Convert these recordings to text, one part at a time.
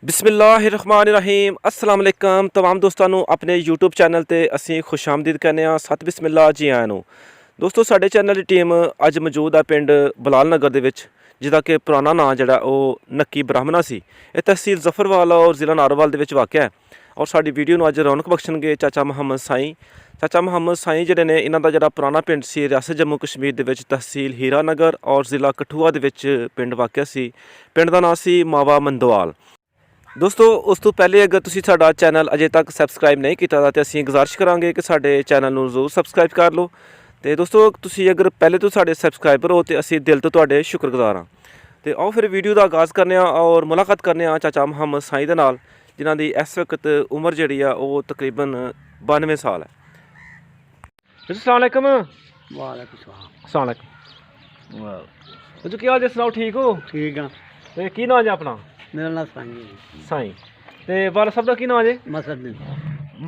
बिस्मिल्लाहिर्रहमानिर्रहीम अस्सलाम वालेकुम तमाम दोस्तों ਨੂੰ ਆਪਣੇ YouTube ਚੈਨਲ ਤੇ ਅਸੀਂ ਖੁਸ਼ਾਮਦੀਦ ਕਹਿੰਦੇ ਆ। ਸਤ ਬਿਸਮਿਲ੍ਲਾ ਜੀ ਆਇਆਂ ਨੂੰ ਦੋਸਤੋ। ਸਾਡੇ ਚੈਨਲ ਦੀ ਟੀਮ ਅੱਜ ਮੌਜੂਦ ਆ ਪਿੰਡ ਬਿਲਾਲ ਨਗਰ ਦੇ ਵਿੱਚ, ਜਿਹਦਾ ਕਿ ਪੁਰਾਣਾ ਨਾਂ ਜਿਹੜਾ ਉਹ ਨੱਕੀ ਬ੍ਰਾਹਮਣਾ ਸੀ। ਇਹ ਤਹਿਸੀਲ ਜ਼ਫਰਵਾਲ ਔਰ ਜ਼ਿਲ੍ਹਾ ਨਾਰੋਵਾਲ ਦੇ ਵਿੱਚ ਵਾਕਿਆ ਹੈ। ਔਰ ਸਾਡੀ ਵੀਡੀਓ ਨੂੰ ਅੱਜ ਰੌਣਕ ਬਖਸ਼ਣਗੇ ਚਾਚਾ ਮੁਹੰਮਦ ਸਾਈਂ। ਚਾਚਾ ਮੁਹੰਮਦ ਸਾਈਂ ਜਿਹੜੇ ਨੇ, ਇਹਨਾਂ ਦਾ ਜਿਹੜਾ ਪੁਰਾਣਾ ਪਿੰਡ ਸੀ ਰਿਆਸਤ ਜੰਮੂ ਕਸ਼ਮੀਰ ਦੇ ਵਿੱਚ ਤਹਿਸੀਲ ਹੀਰਾਨਗਰ ਔਰ ਜ਼ਿਲ੍ਹਾ ਕਠੂਆ ਦੇ ਵਿੱਚ ਪਿੰਡ ਵਾਕਿਆ ਸੀ। ਪਿੰਡ ਦਾ ਨਾਂ ਸੀ ਮਾਵਾ ਮੰਦਵਾਲ। दोस्तों उस तो पहले अगर तुसी साडा चैनल अजे तक सबसक्राइब नहीं किया तो असीं गुजारिश करांगे कि साडे चैनल नूं जरूर सबसक्राइब कर लो। तो दोस्तों तुसी अगर पहले तो साडे सबसक्राइबर हो तो असीं दिल तो तुहाडे शुक्रगुजार हाँ। तो आओ फिर वीडियो का आगाज़ करने और मुलाकात करने चाचा मुहम्मद साईं दे नाल, जिन्हां दी इस वक्त उम्र जिहड़ी आ वो तकरीबन 92 साल है। अस्सलाम वालेकुम। वालेकुम सलाम। अस्सलाम वालेकुम। जी क्या हाल जी, सुनाओ ठीक हो? ठीक है। तो की नाम है अपना? मेरा नाम साईं है। साईं। ते वाला साहब का की नाम है? मसरदीन।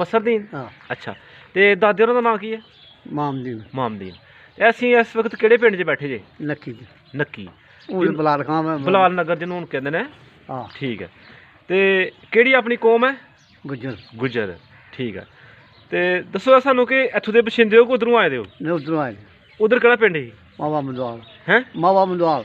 मसरदीन। हाँ। अच्छा। ते दादे होरां दा नाम की है? मामदीन। मामदीन। असीं इस वक्त किहड़े पिंड 'च बैठे जे? नक्की जी। नक्की। उन बिलाल खां में बिलाल नगर जिन्हों कहते हैं। हाँ ठीक है। ते केड़ी अपनी कौम है? गुजर। गुजर। ठीक है। ते दसो सानू कि इत्थों दे बशिंदे हो कि उधरों आए दे हो? ने उधरों आए। उधर केड़ा पिंड ही? मावा मंदवाल। हैं? मावा मंदवाल।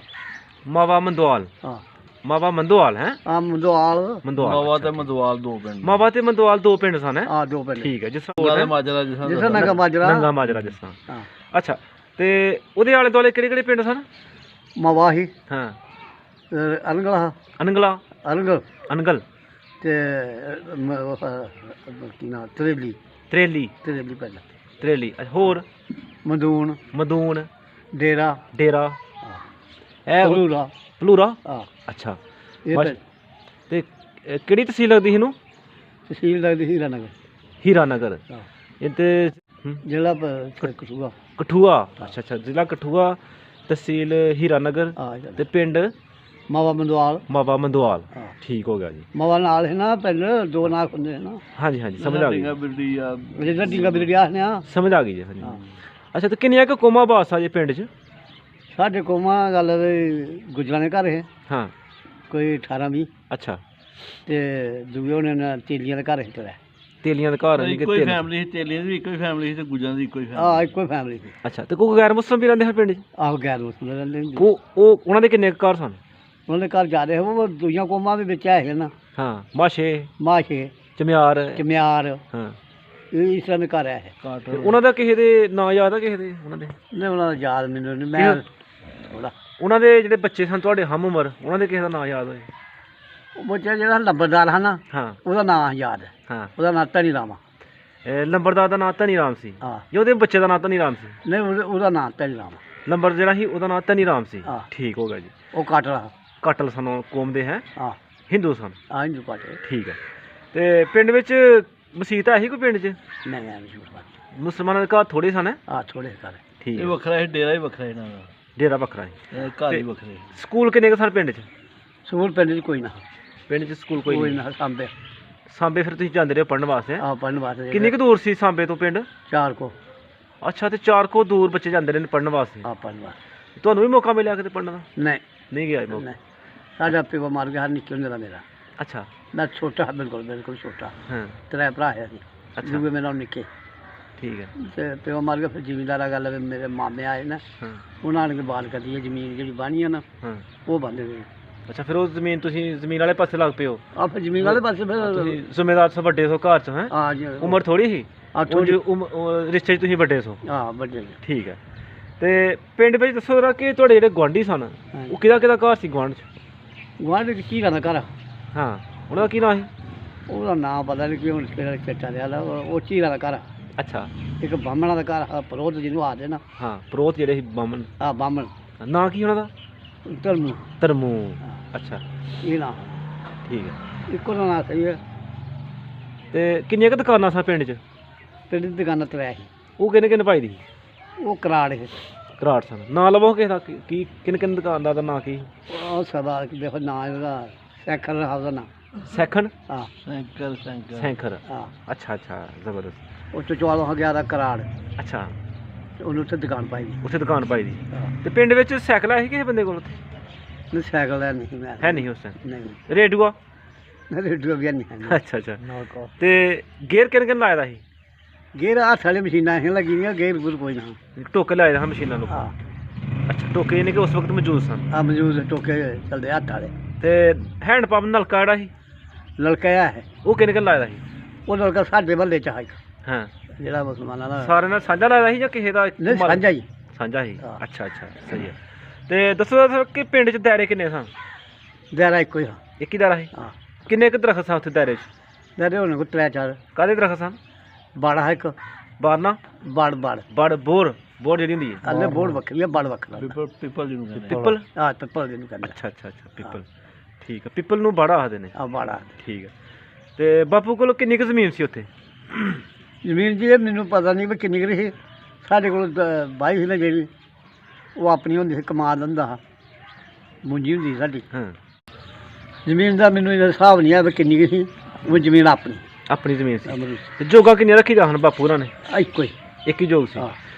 मावा मंदवाल। हाँ। मावा मंदवाल है? हाँ मंदवाल। मंदवाल। मावा ते मंदवाल दो पिंड। मावा ते मंदवाल दो पिंड सन है? हाँ दो पिंड। ठीक है। जिस माजरा जिसका नंगा माजरा। नंगा माजरा जिस तरह। हाँ। अच्छा। ते उहदे आले दुआले केड़े केड़े पिंड सन? मावा ही। हाँ। अनगला। अनगला। अनगल। अनगल। ते की ना त्रेली। त्रेली। त्रेली पहले। त्रेली। होर? मदून। मदून। डेरा। डेरा। हाँ। ए पलूरा। पलूरा। हाँ। अच्छा। ये बस। ते केड़ी तहसील लगदी इनू? तहसील लगदी हीरानगर। हीरानगर। हाँ। ये ते जिला कठुआ। कठुआ। अच्छा अच्छा। जिला कठुआ, तहसील हीरानगर हाँ। ते पिंड मावा मंदवाल। मावा मंदवाल। हाँ। ठीक हो गया जी। मावा नाल है ना, पिंड दो नाक होंगे है ना। हाँ जी हाँ जी, समझ आ गई। बिल्डी आ जिधर टीका बिरडिया ने। समझ आ गई जी। हाँ जी। हाँ। अच्छा। तो किन्नियां क कौमां बास आ जी पिंड च? साढ़े कोमा गल गुजरा ने घर है हाँ। कोई 18-20। अच्छा। ते दूए होने ने तेलियां दे घर है तेरे। तेलियां दे घर नहीं कि कोई तेल। फैमिली ही तेलियां दी कोई फैमिली ही ते गुजरां दी कोई फैमिली। हाँ एक कोई फैमिली थी। अच्छा। तो कोई गैर मुस्लिम भी रहंदे हर पिंड च? आहो गैर मुस्लिम रहंदे ने। वो उन्हां दे किन्ने घर सन? उन्होंने घर जा रहे वो दूइयां कोमा भी बिच है ना। हाँ। माशे, माशे, चम्यार। चम्यार, हाँ। इस तरह में घर है। ते उन्हां दा किसे दे नाम याद है? किसे दे उन्हां दे? ने उन्होंने याद मैनू नहीं, मैं थोड़ा उन्हां दे जेह्ड़े बच्चे सन तुहाडे हम उमर, उन्हां दे किसे दा नाम याद होए? बच्चा जेह्ड़ा लंबरदार है ना, हाँ। ਉਹਦਾ ਨਾਂ याद है। हाँ। ਉਹਦਾ ਨਾਂ ਧਨੀ ਰਾਮਾ। लंबरदार दा नाम धनी राम सी? हाँ। ਜਾਂ ਉਹਦੇ ਬੱਚੇ ਦਾ ਨਾਮ ਧਨੀ ਰਾਮ ਸੀ? नहीं ਉਹਦਾ ਨਾਂ ਧਨੀ ਰਾਮਾ। ਲੰਬਰ ਜਿਹੜਾ ਸੀ ਉਹਦਾ ਨਾਮ ਧਨੀ ਰਾਮ ਸੀ? हाँ। ਠੀਕ ਹੋ ਗਿਆ ਜੀ। ਉਹ ਕੱਟ ਰਹਾ। ਕਾਟਲ ਸਨ ਕੌਮ ਦੇ ਹੈ? हाँ ਹਿੰਦੂ ਸਨ? हाँ हिंदू ਕੱਟ। ਠੀਕ ਹੈ। ਤੇ ਪਿੰਡ ਵਿੱਚ ਮਸੀਤ ਹੈ ਹੀ ਕੋਈ ਪਿੰਡ 'ਚ? नहीं नहीं नहीं। ਮੁਸਲਮਾਨਾਂ ਦੇ ਘਰ ਥੋੜੇ ਸਨ? हाँ थोड़े सारे। ਠੀਕ ਇਹ ਹੈ। ਵੱਖਰਾ ਹੀ ਡੇਰਾ ਹੀ ਵੱਖਰਾ ਇਹਨਾਂ ਦਾ। ਡੇਰਾ ਵੱਖਰਾ ਹੈ। ਇਹ ਘਰ ਹੀ ਵੱਖਰੇ। ਸਕੂਲ ਕਿੰਨੇ ਕੁ ਸਨ ਪਿੰਡ 'ਚ? ਸਕੂਲ ਪਿੰਡ 'ਚ ਕੋਈ ਨਾ। ਪਿੰਡ 'ਚ ਸਕੂਲ ਕੋਈ ਕੋਈ ਨਹੀਂ? ਨਾ ਸਾਂਭੇ। ਸਾਂਬੇ ਫਿਰ ਤੁਸੀਂ ਜਾਂਦੇ ਰਹੇ ਪੜ੍ਹਨ ਵਾਸਤੇ? ਆ ਪੜਨ ਵਾਸਤੇ। ਕਿੰਨੀ ਕੁ ਦੂਰ ਸੀ ਸਾਂਬੇ ਤੋਂ ਪਿੰਡ? 4 ਕੋ। ਅੱਛਾ। ਤੇ 4 ਕੋ ਦੂਰ ਬੱਚੇ ਜਾਂਦੇ ਰਹੇ ਨੇ ਪੜ੍ਹਨ ਵਾਸਤੇ? ਆ ਪੜਨ ਵਾਸਤੇ। ਤੁਹਾਨੂੰ ਵੀ ਮੌਕਾ ਮਿਲਿਆ ਕਿਤੇ ਪੜ੍ਹਨ ਦਾ? ਨਹੀਂ ਨਹੀਂ ਗਿਆ ਇਹ ਮੌਕਾ? ਨਹੀਂ। ਸਾਡਾ ਪਿਓ ਮਾਰ ਗਿਆ ਨਿੱਕੇ ਹੁੰਦੇ ਦਾ ਮੇਰਾ। ਅੱਛਾ। ਮੈਂ ਛੋਟਾ ਬਿਲਕੁਲ ਬਿਲਕੁਲ ਛੋਟਾ। ਹਾਂ। ਤੇਰਾ ਭਰਾ ਹੈ ਸੀ। ਅੱਛਾ। ਦੂਏ ਮੇਰਾ ਨਿੱਕੇ। ਠੀਕ ਹੈ। ਤੇ ਪਿਓ ਮਾਰ ਗਿਆ। ਫਿਰ ਜ਼ਿਮੀਂਦਾਰਾ ਗੱਲ ਵੀ ਮੇਰੇ ਮਾਮੇ ਆਏ ਨਾ, ਹਾਂ। ਉਹਨਾਂ ਨੇ ਬਾਲ ਕੱਢੀ ਹੈ ਜ਼ਮੀਨ ਜਿਹੜੀ ਬਾਣੀ ਹੈ ਨਾ, ਹਾਂ। ਉਹ ਬੰਦੇ ਨੇ। ਅੱਛਾ। ਫਿਰ ਉਹ ਜ਼ਮੀਨ ਤੁਸੀਂ ਜ਼ਮੀਨ ਵਾਲੇ ਪਾਸੇ ਲੱਗ ਪਏ ਹੋ? ਆ ਫਿਰ ਜ਼ਮੀਨ ਵਾਲੇ ਪਾਸੇ ਫਿਰ ਤੁਸੀਂ ਜ਼ਿੰਮੇਦਾਰ ਸੋ ਵੱਡੇ ਸੋ ਘਰ ਚ ਹੈ? ਆ ਜੀ ਉਮਰ ਥੋੜੀ ਸੀ? ਆ ਉਂਝ ਥੋੜੀ। ਰਿਸ਼ਤੇ 'ਚ ਤੁਸੀਂ ਵੱਡੇ ਸੋ? ਆ ਵੱਡੇ ਨੇ। ਠੀਕ ਹੈ। ਤੇ ਪਿੰਡ ਵਿੱਚ ਦੱਸੋ ਜਰਾ ਕਿ ਤੁਹਾਡੇ ਜਿਹੜੇ ਗੁਆਂਢੀ ਸਨ ਹਾਂਜੀ। ਉਹ ਕਿਹਦਾ ਘਰ ਸੀ ਗੁਆਂਢ 'ਚ? ਗੁਆਂਢ ਵਿੱਚ ਕੀ ਕਰਨਾ ਘਰ? ਹਾਂ। ਉਹਨਾਂ ਦਾ ਕੀ ਨਾਂ ਸੀ? ਉਹਦਾ ਨਾਂ ਪਤਾ ਨਹੀਂ ਕਿ ਹੁਣ ਕਿਹੜਾ ਚੇਤਾ ਲਿਆ। ਉਹ ਚੀਰਾ ਦਾ ਘਰ। ਅੱਛਾ। ਇੱਕ ਬਾਹਮਣਾ ਦਾ ਘਰ ਆ, ਪਰੋਤ ਜਿਹਨੂੰ ਆਖਦੇ ਨਾ। ਹਾਂ। ਪ੍ਰੋਤ ਜਿਹੜੇ ਸੀ ਬਾਮਨ? ਆ ਬਾਹਮਣ। ਨਾਂ ਕੀ ਉਹਨਾਂ ਦਾ? ਧਰਮੂ। ਧਰਮੂ। ਹਾਂ। ਅੱਛਾ। ਇਹ ਨਾਂ ਠੀਕ ਹੈ। ਇੱਕੋ ਦਾ ਨਾਂ ਸਹੀ ਹੈ। ਤੇ ਕਿੰਨੀਆਂ ਕੁ ਦੁਕਾਨਾਂ ਸਨ ਪਿੰਡ 'ਚ? ਪਿੰਡ ਦੀ ਦੁਕਾਨਾਂ ਤੇ ਸੀ। ਉਹ ਕਿੰਨੇ ਕਿੰਨੇ ਪਾਈ ਦੀ ਸੀ? ਉਹ ਕਰਾੜ ਹੈ। ਘਰਾਟ ਸਨ। ਨਾਂ ਲਵੋ ਕਿਸੇ ਦਾ ਕੀ ਕਿੰਨੇ ਕਿੰਨੇ ਦੁਕਾਨਦਾਰ ਦਾ ਨਾਂ ਕੀ? ਉਹ ਸਦਾ ਦੇਖੋ ਨਾਂ ਇਹਦਾ ਸੈਖਰ ਰਹਾ ਉਹਦਾ ਨਾਂ। ਸੈਖਣ? ਹਾਂ। ਸੈਂਕਰ ਸੈਂਖਰ। ਹਾਂ। ਅੱਛਾ ਅੱਛਾ। ਜ਼ਬਰਦਸਤ। ਉਹ ਤੋਂ ਚੌਲਾਂ ਹੋ ਗਿਆ ਦਾ ਕਰਾੜ। ਅੱਛਾ। ਤੇ ਉਹਨੂੰ ਉੱਥੇ ਦੁਕਾਨ ਪਾਈ ਦੀ। ਉੱਥੇ ਦੁਕਾਨ ਪਾਈ ਦੀ? ਹਾਂ। ਤੇ ਪਿੰਡ ਵਿੱਚ ਸਾਈਕਲ ਹੈ ਸੀ ਕਿਸੇ ਬੰਦੇ ਕੋਲ ਉੱਥੇ? ਨਹੀਂ ਸਾਈਕਲ ਦਾ ਨਹੀਂ ਮੈਂ। ਹੈ ਨਹੀਂ ਉਸ ਟਾਈਮ? ਨਹੀਂ। ਰੇਡੂਆ? रेडियो भी नहीं है अच्छा अच्छा ते गेयर किन किन लाए दा ही गेर हाथ वाले मशीनां हैं लगी हुई गेर गुर कोई ना टोके लाए दा हा मशीनां नु हाँ अच्छा टोके यानी कि उस वक्त मौजूद सन हाँ मौजूद है टोके चलते हाथ वाले ते हैंड पंप नलका जेड़ा ही लड़का है वो किन किन लाए दा ही वो लड़का साढ़े बल्ले च है हां जेड़ा मुसलमाना दा सारे ने साझा लाया ही या किसे दा नहीं साझा ही साझा ही हाँ। अच्छा अच्छा सही है ते दसो सर कि पिंड च दायरे किन्ने सन दायरा एक ही हाँ एक ही दायरा ही हाँ किन्ने क दरख्त सन उत्थे दायरे च दायरे होने को 3-4 कादे दरख्त सन बाड़ा है एक बारना बाड़ बाड़ बड़ बोर बोर जेडी हुंदी है अल्ले बोर्ड बकरी है बाड़ बकरा पीपल जी कहते पिपल हाँ पिपल दिन करना अच्छा अच्छा अच्छा पिपल ठीक है पिपल नु बड़ा आखदे ने हाँ बाड़ा ठीक है ते बापू कोल किन्नी क जमीन सी उत्थे ਜ਼ਮੀਨ ਜੀ ਇਹ ਮੈਨੂੰ ਪਤਾ ਨਹੀਂ ਵੀ ਕਿੰਨੀ ਕੁ ਸੀ ਸਾਡੇ ਕੋਲ ਬਾਈ ਸੀ ਨਾ ਜਿਹੜੀ ਉਹ ਆਪਣੀ ਹੁੰਦੀ ਸੀ ਕਮਾ ਦਿੰਦਾ ਮੁੰਜੀ ਹੁੰਦੀ ਸੀ ਸਾਡੀ ਹਾਂ ਜ਼ਮੀਨ ਦਾ ਮੈਨੂੰ ਇਹਦਾ ਹਿਸਾਬ ਨਹੀਂ ਆ ਵੀ ਕਿੰਨੀ ਕੁ ਸੀ ਉਹ ਜ਼ਮੀਨ ਆਪਣੀ ਆਪਣੀ ਜ਼ਮੀਨ ਸੀ ਅਮਰੀ ਤੇ ਜੋਗਾ ਕਿੰਨੀ ਰੱਖੀ ਦਾ ਹਨ ਬਾਪੂ ਹੋਰਾਂ ਨੇ ਇੱਕੋ ਹੀ ਇੱਕ ਹੀ ਜੋਗ ਸੀ ਹਾਂ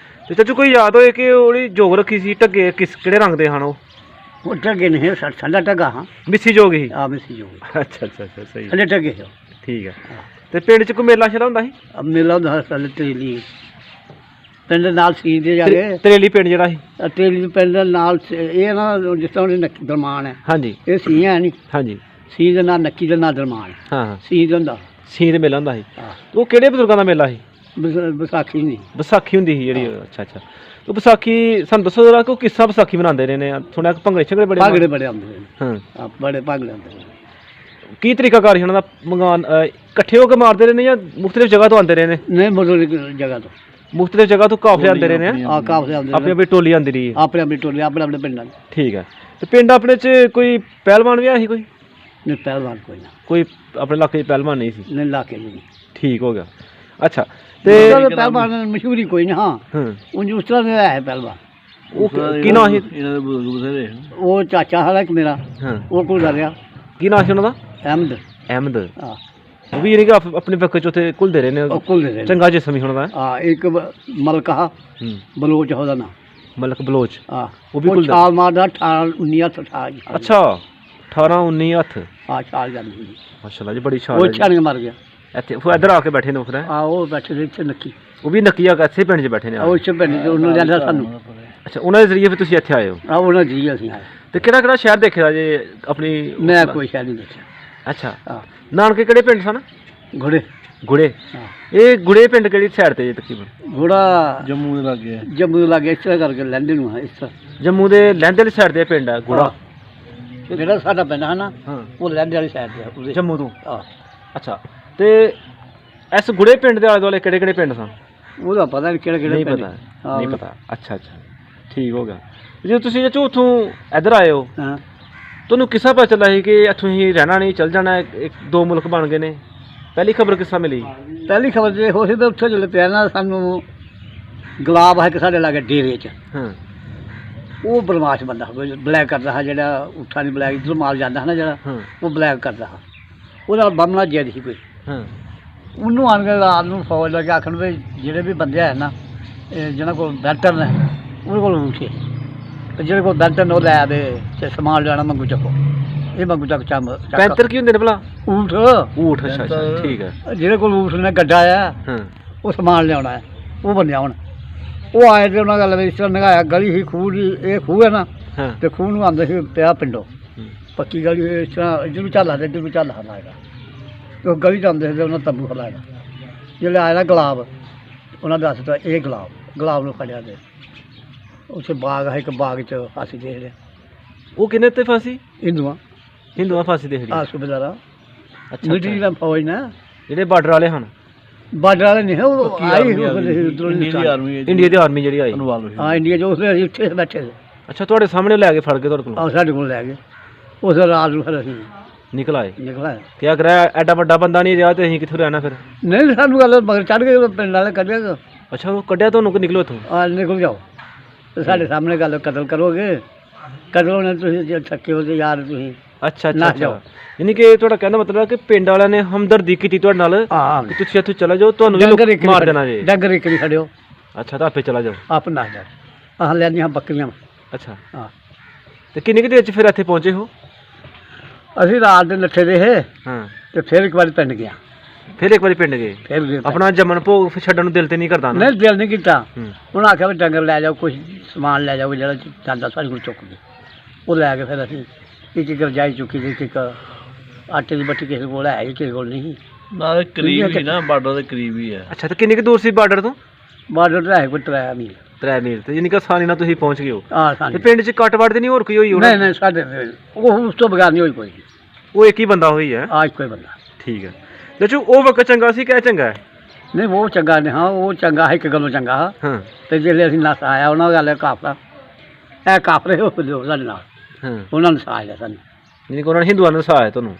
ਤੇ ਚਾਚੂ ਕੋਈ ਯਾਦ ਹੋਏ ਕਿ ਉਹਦੀ ਜੋਗ ਰੱਖੀ ਸੀ ਢੱਗੇ ਕਿਸ ਕਿਹੜੇ ਰੰਗ ਦੇ ਹਨ ਉਹ ਟੱਗੇ ਨਹੀਂ ਠੰਡਾ ਟੱਗਾ ਹਾਂ ਮਿੱਸੀ ਜੋਗ ਹੀ ਆ ਮਿੱਸੀ ਜੋ ਅੱਛਾ ਅੱਛਾ ਅੱਛਾ ਸਹੀ ਠੰਡੇ ਟੱਗੇ ਸੀ ਠੀਕ ਹੈ ਤੇ ਪਿੰਡ 'ਚ ਕੋਈ ਮੇਲਾ ਸ਼ੇਲਾ ਹੁੰਦਾ ਸੀ ਮੇਲਾ ਹੁੰਦਾ ਹਸਪਤਾਲ ਤੇਲੀ ਪਿੰਡ ਨਾਲ ਸੀ ਦੇ ਜਾ ਕੇ ਤਰੇਲੀ ਪਿੰਡ ਜਿਹੜਾ ਸੀ ਤੇਲੀ ਪਿੰਡ ਨਾਲ ਇਹ ਨਾ ਜਿਸ ਤਰ੍ਹਾਂ ਉਹਦੀ ਨੱਕੀ ਦਰਮਾਨ ਹੈ ਹਾਂਜੀ ਇਹ ਸੀ ਹੈ ਨਹੀਂ ਹਾਂਜੀ ਸੀ ਦੇ ਨਾਲ ਨੱਕੀ ਦੇ ਨਾਲ ਦਰਮਾਨ ਹਾਂ ਹਾਂ ਸੀ ਦੇ ਹੁੰਦਾ ਸੀ ਦੇ ਮੇਲਾ ਹੁੰਦਾ ਸੀ ਹਾਂ ਉਹ ਕਿਹੜੇ ਬਜ਼ੁਰਗਾਂ ਦਾ ਮੇਲਾ ਸੀ ਵਿਸਾਖੀ ਨਹੀਂ ਵਿਸਾਖੀ ਹੁੰਦੀ ਸੀ ਜਿਹੜੀ ਅੱਛਾ ਅੱਛਾ ਉਹ ਵਿਸਾਖੀ ਸਾਨੂੰ ਦੱਸੋ ਜਰਾ ਕਿ ਉਹ ਕਿੱਸਾ ਵਿਸਾਖੀ ਮਨਾਉਂਦੇ ਰਹੇ ਨੇ ਸੁਣਿਆ ਕਿ ਭੰਗੜੇ ਛਗੜੇ ਬੜੇ ਭਾਗੜੇ ਬੜੇ ਆਉਂਦੇ ਨੇ ਹਾਂ ਹਾਂ ਬੜੇ ਭਾਗੜੇ ਆਉਂਦੇ ਨੇ ਕੀ ਤਰੀਕਾ ਕਾਰ ਸੀ ਉਹਨਾਂ ਦਾ ਮੰਗਾਉਣ ਇਕੱਠੇ ਹੋ ਕੇ ਮਾਰਦੇ ਰਹੇ ਨੇ ਜਾਂ ਮੁਖਤਲਿਫ ਜਗ੍ਹਾ ਤੋਂ ਆਉਂਦੇ ਰਹੇ ਨੇ ਨਹੀਂ ਮੋਟਰ ਜਗ੍ਹਾ ਤੋਂ ਮੁਖਤਲਿਫ ਜਗ੍ਹਾ ਤੋਂ ਕਾਫਲੇ ਆਉਂਦੇ ਰਹੇ ਨੇ ਆ ਕਾਫਲੇ ਆਉਂਦੇ ਆਪਣੀ ਆਪਣੀ ਟੋਲੀ ਆਉਂਦੀ ਰਹੀ ਹੈ ਆਪਣੇ ਆਪਣੇ ਟੋਲੇ ਆਪਣੇ ਆਪਣੇ ਪਿੰਡਾਂ ਦੇ ਠੀਕ ਹੈ ਤੇ ਪਿੰਡ ਆਪਣੇ 'ਚ ਕੋਈ ਪਹਿਲਵਾਨ ਵੀ ਆਇਆ ਸੀ ਕੋਈ ਨਹੀਂ ਪਹਿਲਵਾਨ ਕੋਈ ਨਾ ਕੋਈ ਆਪਣੇ ਇਲਾਕੇ 'ਚ ਪਹਿਲਵਾਨ ਨਹੀਂ ਸੀ ਨਹੀਂ ਲਾ ਕੇ ਨਹੀਂ ਠੀਕ ਹੋ ਗਿਆ ਅੱਛਾ ਤੇ ਪਹਿਲਵਾਨ ਮਸ਼ਹੂਰੀ ਕੋਈ ਨਹੀਂ ਹਾਂ ਹਾਂ ਉਂਝ ਉਸ ਤਰ੍ਹਾਂ ਦਾ ਹੈ ਪਹਿਲਵਾਨ ਉਹ ਕੀ ਨਾਂ ਸੀ ਇਹਨਾਂ ਦੇ ਬਜ਼ੁਰਗ ਬਥੇਰੇ ਉਹ ਚਾਚਾ ਸਾਡਾ ਇੱਕ ਮੇਰਾ ਹਾਂ ਉਹ ਕੋਲ ਦਾ ਰਿਹਾ ਕੀ ਨਾਂ ਸੀ ਉਹਨਾਂ ਦਾ ਅਹਿਮਦ ਅਹਿਮਦ ਹਾਂ ਉਹ ਵੀ ਯਾਨੀ ਕਿ ਆਪਣੇ ਵਕਤ 'ਚ ਉੱਥੇ ਘੁਲਦੇ ਰਹੇ ਨੇ ਉਹ ਕੋਲ ਦੇ ਰਿਹਾ ਚੰਗਾ ਜਿਸਮ ਸੀ ਉਹਨਾਂ ਦਾ ਹਾਂ ਇੱਕ ਮਲਕਾ ਹੂੰ ਬਲੋਚ ਉਹਦਾ ਨਾਂ ਮਲਕ ਬਲੋਚ ਹਾਂ ਉਹ ਵੀ ਘੁਲਦਾ ਛਾਲ ਮਾਰਦਾ 18 19 ਹੱਥ 18 ਅੱਛਾ 18 19 ਹੱਥ ਹਾਂ ਛਾਲ ਜਾਂਦੀ ਸੀ ਮਾਸ਼ਾਅੱਲਾ ਜੀ ਬੜੀ ਛਾਲ ਉਹ ਹੈ ਜੀ। ਛਾਣ ਮਰ ਗਿਆ ਇੱਥੇ ਉਹ ਇੱਧਰ ਆ ਕੇ ਬੈਠੇ ਨੇ ਫਿਰ ਆ ਉਹ ਬੈਠੇ ਸੀ ਇੱਥੇ ਨੱਕੀ ਉਹ ਵੀ ਨੱਕੀਆ ਇੱਥੇ ਪਿੰਡ 'ਚ ਬੈਠੇ ਨੇ ਆ ਉਹ ਇੱਥੇ ਪਿੰਡ ਚ ਉਹਨੂੰ ਜਾਂਦਾ ਸਾਨੂੰ ਅੱਛਾ ਉਹਨਾਂ ਦੇ ਜ਼ਰੀਏ ਫਿਰ ਤੁਸੀਂ ਇੱਥੇ ਆਏ ਹੋ ਆ ਉਹਨਾਂ ਜੀ ਅਸੀਂ ਆਏ ਤੇ ਕਿਹੜਾ ਕਿਹੜਾ ਸ਼ਹਿਰ ਦੇਖਿਆ ਜੇ ਆਪਣੀ ਮੈਂ ਕੋਈ ਸ਼ਾਇਦ ਨਹੀਂ ਦੇਖਿਆ ਅੱਛਾ ਹਾਂ ਨਾਨਕੇ ਕਿਹੜੇ ਪਿੰਡ ਸਨ ਘੋੜੇ ਗੁੜੇ ਹਾਂ ਇਹ ਗੁੜੇ ਪਿੰਡ ਕਿਹੜੀ ਸਾਈਡ ਤੇ ਜੇ ਤਕਰੀਬਨ ਘੋੜਾ ਜੰਮੂ ਦੇ ਲਾਗੇ ਜੰਮੂ ਦੇ ਲਾਗੇ ਇਸ ਤਰ੍ਹਾਂ ਕਰਕੇ ਲੈਂਦੇ ਨੂੰ ਹੈ ਇਸ ਤਰ੍ਹਾਂ ਜੰਮੂ ਦੇ ਲਹਿੰਦੇ ਵਾਲੀ ਸਾਈਡ ਤੇ ਪਿੰਡ ਹੈ ਗੁੜਾ ਜਿਹੜਾ ਸਾਡਾ ਪਿੰਡ ਹੈ ਨਾ ਹਾਂ ਉਹ ਲੈਂਦੇ ਵਾਲੀ ਸਾਈਡ ਤੇ ਆ ਉਹਦੇ ਜੰਮੂ ਤੋਂ ਹਾਂ ਅੱਛਾ ਤੇ ਇਸ ਗੁੜੇ ਪਿੰਡ ਦੇ ਆਲੇ ਦੁਆਲੇ ਕਿਹੜੇ ਕਿਹੜੇ ਪਿੰਡ ਸਨ ਉਹਦਾ ਪਤਾ ਨਹੀਂ ਕਿਹੜੇ ਕਿਹੜੇ ਨਹੀਂ ਪਿੰਡ ਪਤਾ ਨਹੀਂ ਪਤਾ ਅੱਛਾ ਅੱਛਾ ਠੀਕ ਹੋ ਗਿਆ ਜੇ ਤੁਸੀਂ ਜੇ ਉੱਥੋਂ ਇੱਧਰ ਆਏ ਹੋ ਹਾਂ ਤੁਹਾਨੂੰ ਕਿੱਸਾ ਪਤਾ ਚੱਲਾ ਸੀ ਕਿ ਇੱਥੋਂ ਹੀ ਰਹਿਣਾ ਨਹੀਂ ਚੱਲ ਜਾਣਾ ਇੱਕ ਦੋ ਮੁਲਕ ਬਣ ਗਏ ਨੇ ਪਹਿਲੀ ਖਬਰ ਕਿੱਸਾ ਮਿਲੀ ਪਹਿਲੀ ਖਬਰ ਜੇ ਹੋ ਸੀ ਤਾਂ ਉੱਥੇ ਜਦੋਂ ਪਿਆ ਨਾ ਸਾਨੂੰ ਗੁਲਾਬ ਹੈ ਕਿ ਸਾਡੇ ਲਾਗੇ ਡੇਰੇ 'ਚ ਹਾਂ ਉਹ ਬਦਮਾਸ਼ ਬੰਦਾ ਬਲੈਕ ਕਰਦਾ ਹੈ ਜਿਹੜਾ ਉੱਠਾ ਨਹੀਂ ਬਲੈਕ ਜਦੋਂ ਮਾਲ ਜਾਂਦਾ ਹੈ ਨਾ ਜਿਹੜਾ ਹਾਂ ਉਹ ਬਲੈਕ ਕਰਦਾ ਹੈ ਉਹਦਾ ਬੰਮਣਾ ਜਿੱਦ ਸੀ ਕੋਈ ਹਾਂ ਉਹਨੂੰ ਆਣ ਕੇ ਰਾਤ ਨੂੰ ਫੌਜ ਲਾ ਕੇ ਆਖਣ ਵੀ ਜਿਹੜੇ ਵੀ ਬੰਦੇ ਹੈ ਨਾ ਜਿਹਨਾਂ ਕੋਲ ਬੈਲਟਰ ਨੇ ਉਹਦੇ ਕੋਲ ਉੱਠੇ ਤੇ ਜਿਹੜੇ ਕੋਲ ਬੈਲਟਰ ਨੇ ਉਹ ਲੈ ਆਵੇ ਤੇ ਸਮਾਨ ਲੈਣਾ ਮੰਗੂ ਚੱਕੋ ਇਹ ਮੰਗੂ ਚੱਕ ਪੈਂਤਰ ਕੀ ਹੁੰਦੇ ਨੇ ਭਲਾ ਊਠ ਊਠ ਅੱਛਾ ਅੱਛਾ ਠੀਕ ਹੈ ਜਿਹੜੇ ਕੋਲ ਊਠ ਨੇ ਗੱਡਾ ਆ ਹਾਂ ਉਹ ਸਮਾਨ ਲਿਆਉਣਾ ਹੈ ਉਹ ਬੰਨਿਆ ਹੁਣ ਉਹ ਆਏ ਤੇ ਉਹਨਾਂ ਗੱਲ ਇਸ ਤਰ੍ਹਾਂ ਨਗਾਇਆ ਗਲੀ ਸੀ ਖੂਹ ਦੀ ਇਹ ਖੂਹ ਹੈ ਨਾ ਹਾਂ ਤੇ ਖੂਹ ਨੂੰ ਆਉਂਦੇ ਸੀ ਪਿਆ ਪਿੰਡੋਂ ਹੂੰ, ਪੱਕੀ ਗਲੀ ਇਸ ਤਰ੍ਹਾਂ ਇੱਧਰ ਨੂੰ ਝਾਲਾ ਤੇ ਇੱਧਰ ਨੂੰ ਝਾਲਾ ਲਾਏਗਾ ਤੇ ਉਹ ਗਲੀ 'ਚ ਆਉਂਦੇ ਸੀ ਤੇ ਉਹਨਾਂ ਤੰਬੂ ਹਲਾਏਗਾ ਜਿਹੜੇ ਆਇਆ ਨਾ ਗੁਲਾਬ ਉਹਨਾਂ ਦੱਸ ਦਿੱਤਾ ਇਹ ਗੁਲਾਬ ਨੂੰ ਫੜਿਆ ਤੇ ਉੱਥੇ ਬਾਗ ਹੈ ਇੱਕ ਬਾਗ 'ਚ ਫਾਂਸੀ ਦੇ ਰਿਹਾ ਉਹ ਕਿੰਨੇ ਤੇ ਫਾਂਸੀ ਹਿੰਦੂਆਂ ਫਾਂਸੀ ਦੇ ਆ ਸੁਬੇਦਾਰਾ ਅੱਛਾ ਮਿਲਟਰੀ ਦਾ ਫੌਜ ਨਾ ਜਿਹੜੇ ਬਾਰਡਰ ਵਾਲੇ ਹਨ ਬਾਰਡਰ ਵਾਲੇ ਨਹੀਂ ਹੈ ਉਹ ਆਈ ਉਧਰੋਂ ਇੰਡੀਆ ਦੀ ਆਰਮੀ ਇੰਡੀਆ ਦੀ ਆਰਮੀ ਜਿਹੜੀ ਆਈ ਇਨਵਾਲਵ ਹੋਈ ਹਾਂ ਇੰਡੀਆ 'ਚ ਉਸਲੇ ਅਸੀਂ ਉੱਥੇ ਬੈਠੇ ਸੀ ਅੱਛਾ ਤੁਹਾਡੇ ਸਾਹਮਣੇ ਲੈ ਕੇ ਫੜ ਕੇ ਤੁਹਾਡੇ ਕੋਲ ਆਹ ਸਾਡੇ ਕੋਲ ਲੈ ਗਏ ਉਸ ਰਾਤ ਨੂੰ ਫਿਰ ਅਸੀਂ ਨਿਕਲ ਆਏ ਨਿਕਲਿਆ ਕਿਆ ਕਰਿਆ ਐਡਾ ਵੱਡਾ ਬੰਦਾ ਨਹੀਂ ਰਿਹਾ ਤੇ ਅਸੀਂ ਕਿੱਥੋਂ ਰਹਿਣਾ ਫਿਰ ਨਹੀਂ ਸਾਨੂੰ ਗੱਲ ਮਗਰ ਚੜ੍ਹ ਗਏ ਉਹ ਪਿੰਡ ਵਾਲੇ ਕੱਢਿਆ ਅੱਛਾ ਉਹ ਕੱਢਿਆ ਤੁਹਾਨੂੰ ਕਿ ਨਿਕਲੋ ਇੱਥੋਂ ਆ ਨਿਕਲ ਜਾਓ ਤੇ ਸਾਡੇ ਸਾਹਮਣੇ ਗੱਲ ਕਤਲ ਕਰੋਗੇ ਕਤਲ ਹੋਣੇ ਤੁਸੀਂ ਜੇ ਥੱਕੇ ਹੋ ਤੇ ਯਾਰ ਤੁਸੀਂ ਅੱਛਾ ਨਾ ਅੱਛਾ ਜਾਓ। ਅੱਛਾ ਯਾਨੀ ਕਿ ਤੁਹਾਡਾ ਕਹਿਣ ਦਾ ਮਤਲਬ ਹੈ ਕਿ ਪਿੰਡ ਵਾਲਿਆਂ ਨੇ ਹਮਦਰਦੀ ਕੀਤੀ ਤੁਹਾਡੇ ਨਾਲ ਹਾਂ ਕਿ ਤੁਸੀਂ ਇੱਥੋਂ ਚਲੇ ਜਾਓ ਤੁਹਾਨੂੰ ਵੀ ਡੰਗਰ ਇੱਕ ਲੋਕ ਮਾਰ ਦੇਣਾ ਜੇ ਡੰਗਰ ਇੱਕ ਨਹੀਂ ਖੜਿਓ ਅੱਛਾ ਤਾਂ ਆਪੇ ਚਲਾ ਜਾਓ ਆਪ ਨਾ ਜਾ ਆਹ ਲੈਂਦੀਆਂ ਬੱਕਰੀਆਂ ਅੱਛਾ ਹਾਂ ਤੇ ਕਿੰਨੀ ਕੁ ਦੇਰ ਚ ਫਿਰ ਇੱਥੇ ਪਹੁੰਚੇ ਹੋ ਅਸੀਂ ਰਾਤ ਦੇ ਲੱਥੇ ਦੇ ਹੈ ਹਾਂ ਤੇ ਫਿਰ ਇੱਕ ਵਾਰੀ ਪਿੰਡ ਗਿਆ, ਫਿਰ ਇੱਕ ਵਾਰੀ ਪਿੰਡ ਗਏ, ਫਿਰ ਗਿਆ ਪਿੰਡ। ਆਪਣਾ ਜੰਮਣ ਭੋਗ ਫਿਰ ਛੱਡਣ ਨੂੰ ਦਿਲ ਤੇ ਨਹੀਂ ਕਰਦਾ ਨਾ? ਨਹੀਂ ਦਿਲ ਨਹੀਂ ਕੀਤਾ। ਹੂੰ। ਉਹਨਾਂ ਆਖਿਆ ਵੀ ਡੰਗਰ ਲੈ ਜਾਓ, ਕੁਛ ਸਮਾਨ ਲੈ ਜਾਓ ਜਿਹੜਾ ਜਾਂਦਾ ਸਾਡੇ ਕੋਲ ਚੁੱਕ ਕੇ। ਉਹ ਲੈ ਕੇ ਫਿਰ ਅਸੀਂ ਇੱਕ ਰਜਾਈ ਚੁੱਕੀ ਤੇ ਇੱਕ ਆਟੇ ਦੀ ਬੱਟੀ ਕਿਸੇ ਕੋਲ ਹੈ, ਕਿਸੇ ਕੋਲ ਨਹੀਂ। ਨਾਲ ਕਰੀਬ ਹੀ ਨਾ, ਬਾਰਡਰ ਦੇ ਕਰੀਬ ਹੀ ਹੈ। ਅੱਛਾ, ਤੇ ਕਿੰਨੀ ਕੁ ਦੂਰ ਸੀ ਬਾਰਡਰ ਤੋਂ? ਬਾਰਡਰ ਤੇ ਹੈ ਕੋਈ 3 ਮੀਲ। 3 ਮੀਲ, ਤੇ ਯਾਨੀ ਕਿ ਆਸਾਨੀ ਨਾਲ ਤੁਸੀਂ ਪਹੁੰਚ ਗਏ ਹੋ। ਆਹ ਤੇ ਸਾਨੂੰ ਪਿੰਡ 'ਚ ਕੱਟ-ਵੱਢ ਤੇ ਨਹੀਂ ਹੋਰ ਕੋਈ ਹੋਈ ਹੋਣਾ? ਨਹੀਂ ਸਾਡੇ ਉਹ ਉਸ ਤੋਂ ਬਗੈਰ ਨਹੀਂ ਹੋਈ ਕੋਈ। ਉਹ ਇੱਕ ਹੀ ਬੰਦਾ ਹੋਈ ਹੈ? ਆਜ ਕੋਈ ਬੰਦਾ ਠੀਕ ਹੈ ਚਾਚੂ। ਉਹ ਵਕਤ ਚੰਗਾ ਸੀ ਕਿ ਚੰਗਾ ਹੈ? ਨਹੀਂ, ਉਹ ਚੰਗਾ ਨਹੀਂ। ਹਾਂ, ਉਹ ਚੰਗਾ ਹੈ, ਇੱਕ ਗੱਲੋਂ ਚੰਗਾ। ਹਾਂ ਤੇ ਜਿਹੜੇ ਅਸੀਂ ਨਸ ਆਇਆ ਉਹਨਾਂ ਗੱਲ ਕਾਫਲਾ ਇਹ ਕਾਫਰੇ ਹੋ ਸਾਡੇ ਨਾਲ, ਹਾਂ, ਉਹਨਾਂ ਨੂੰ ਸਾਜ ਲਿਆ ਸਾਨੂੰ। ਯਾਨੀ ਕਿ ਉਹਨਾਂ ਨੇ ਹਿੰਦੂਆਂ ਨੂੰ ਸਹਾਇਆ ਤੁਹਾਨੂੰ,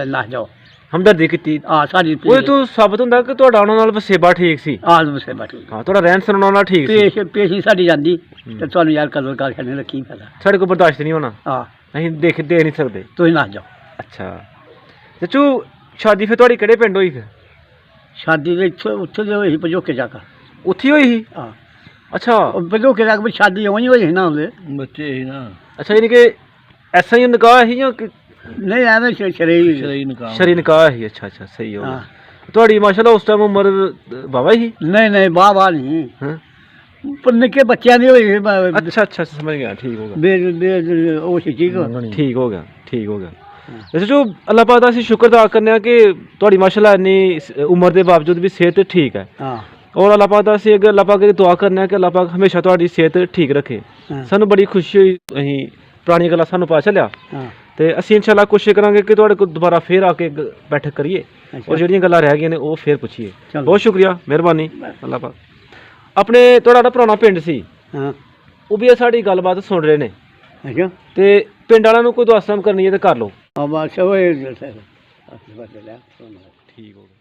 ਨਸ ਜਾਓ, ਹਮਦਰਦੀ ਕੀਤੀ। ਸਾਡੀ ਉਹ ਤੋਂ ਸਾਬਤ ਹੁੰਦਾ ਕਿ ਤੁਹਾਡਾ ਉਹਨਾਂ ਨਾਲ ਵਸੇਬਾ ਠੀਕ ਸੀ। ਮੁਸੇ ਬੈਠੀ ਹਾਂ, ਤੁਹਾਡਾ ਰਹਿਣ ਸਹਿਣ ਉਹਨਾਂ ਨਾਲ ਠੀਕ ਸੀ। ਪੇਸ਼ੀ ਸਾਡੀ ਜਾਂਦੀ ਤੇ ਤੁਹਾਨੂੰ ਯਾਰ ਕਦਰ ਕਰ ਛੱਡਣੇ ਦਾ ਕੀ ਫਾਇਦਾ? ਸਾਡੇ ਕੋਲ ਬਰਦਾਸ਼ਤ ਨਹੀਂ ਹੋਣਾ, ਹਾਂ, ਅਸੀਂ ਦੇ ਨਹੀਂ ਸਕਦੇ। ਤੁਸੀਂ ਨਸ ਜਾਓ। ਅੱਛਾ ਚਾਚੂ, ਸ਼ਾਦੀ ਫਿਰ ਤੁਹਾਡੀ ਕਿਹੜੇ ਪਿੰਡ ਹੋਈ? ਫਿਰ ਸ਼ਾਦੀ ਦੇ ਉੱਥੇ ਦੇ ਹੋਈ ਸੀ ਪਜੋਕੇ ਜਾ ਕੇ। ਉੱਥੇ ਹੀ ਹੋਈ ਸੀ? ਹਾਂ, ਅੱਛਾ ਉਹ ਪਜੋਕੇ ਜਾ ਕੇ ਸ਼ਾਦੀ ਉਹੀ ਹੋਈ ਸੀ ਨਾ ਉਹਦੇ। ਬੱਚੇ ਹੀ ਨਾ, ਅੱਛਾ, ਯਾਨੀ ਕਿ ਐਸਾ ਹੀ ਨਿਕਾਹ ਸੀ ਜਾਂ ਨਹੀਂ ਐਵੇਂ ਸ਼ਰੀਰ। ਸ਼ਰਈ ਨਿਕਾਹ। ਸ਼ਰੀ ਨਿਕਾਹ ਸੀ? ਅੱਛਾ ਅੱਛਾ, ਸਹੀ ਹੋ ਗਿਆ। ਹਾਂ। ਤੁਹਾਡੀ ਮਾਸ਼ਾਅੱਲਾ ਉਸ ਟਾਈਮ ਉਮਰ ਬਾਵਾ ਹੀ? ਨਹੀਂ ਬਾਹ ਨਹੀਂ, ਹਾਂ, ਪਰ ਨਿੱਕੇ ਬੱਚਿਆਂ ਦੀ ਹੋਈ ਅੱਛਾ ਅੱਛਾ, ਸਮਝ ਗਿਆ, ਠੀਕ ਹੋ ਗਿਆ, ਉਹ ਸੀ ਠੀਕ ਠੀਕ ਹੋ ਗਿਆ, ਠੀਕ ਹੋ ਗਿਆ। ਵੈਸੇ ਜੋ ਅੱਲਾਹ ਪਾਕ ਦਾ ਅਸੀਂ ਸ਼ੁਕਰ ਅਦਾ ਕਰਨੇ ਆ ਕਿ ਤੁਹਾਡੀ ਮਾਸ਼ਾਅੱਲਾ ਇੰਨੀ ਉਮਰ ਦੇ ਬਾਵਜੂਦ ਵੀ ਸਿਹਤ ਠੀਕ ਹੈ। ਹਾਂ, ਔਰ ਅੱਲਾਹ ਪਾਕ ਦਾ ਅਸੀਂ ਅੱਗੇ ਅੱਲਾਹ ਪਾਕ ਦੀ ਦੁਆ ਕਰਨੇ ਆ ਕਿ ਅੱਲਾਹ ਪਾਕ ਹਮੇਸ਼ਾ ਤੁਹਾਡੀ ਸਿਹਤ ਠੀਕ ਰੱਖੇ। ਹਾਂ। ਸਾਨੂੰ ਬੜੀ ਖੁਸ਼ੀ ਹੋਈ, ਅਸੀਂ ਪੁਰਾਣੀਆਂ ਗੱਲਾਂ ਸਾਨੂੰ ਪਤਾ ਚੱਲਿਆ ਹਾਂ, ਤੇ ਅਸੀਂ ਇਨਸ਼ਾਅੱਲਾ ਕੋਸ਼ਿਸ਼ ਕਰਾਂਗੇ ਕਿ ਤੁਹਾਡੇ ਕੋਲ ਦੁਬਾਰਾ ਫੇਰ ਆ ਕੇ ਬੈਠਕ ਕਰੀਏ ਔਰ ਜਿਹੜੀਆਂ ਗੱਲਾਂ ਰਹਿ ਗਈਆਂ ਨੇ ਉਹ ਫੇਰ ਪੁੱਛੀਏ। ਚਲੋ। ਬਹੁਤ ਸ਼ੁਕਰੀਆ, ਮਿਹਰਬਾਨੀ ਅੱਲਾਹ ਪਾਕ। ਆਪਣੇ ਤੁਹਾਡਾ ਪੁਰਾਣਾ ਪਿੰਡ ਸੀ, ਹਾਂ, ਉਹ ਵੀ ਸਾਡੀ ਗੱਲਬਾਤ ਸੁਣ ਰਹੇ ਨੇ, ਅੱਛਾ। ਤੇ ਪਿੰਡ ਵਾਲਿਆਂ ਨੂੰ ਕੋਈ ਦੁਆਸਮ ਕਰਨੀ ਹੈ ਤੇ ਕਰ ਲਓ। ਆ ਬਸ ਉਹ ਠੀਕ ਹੋ ਗਿਆ।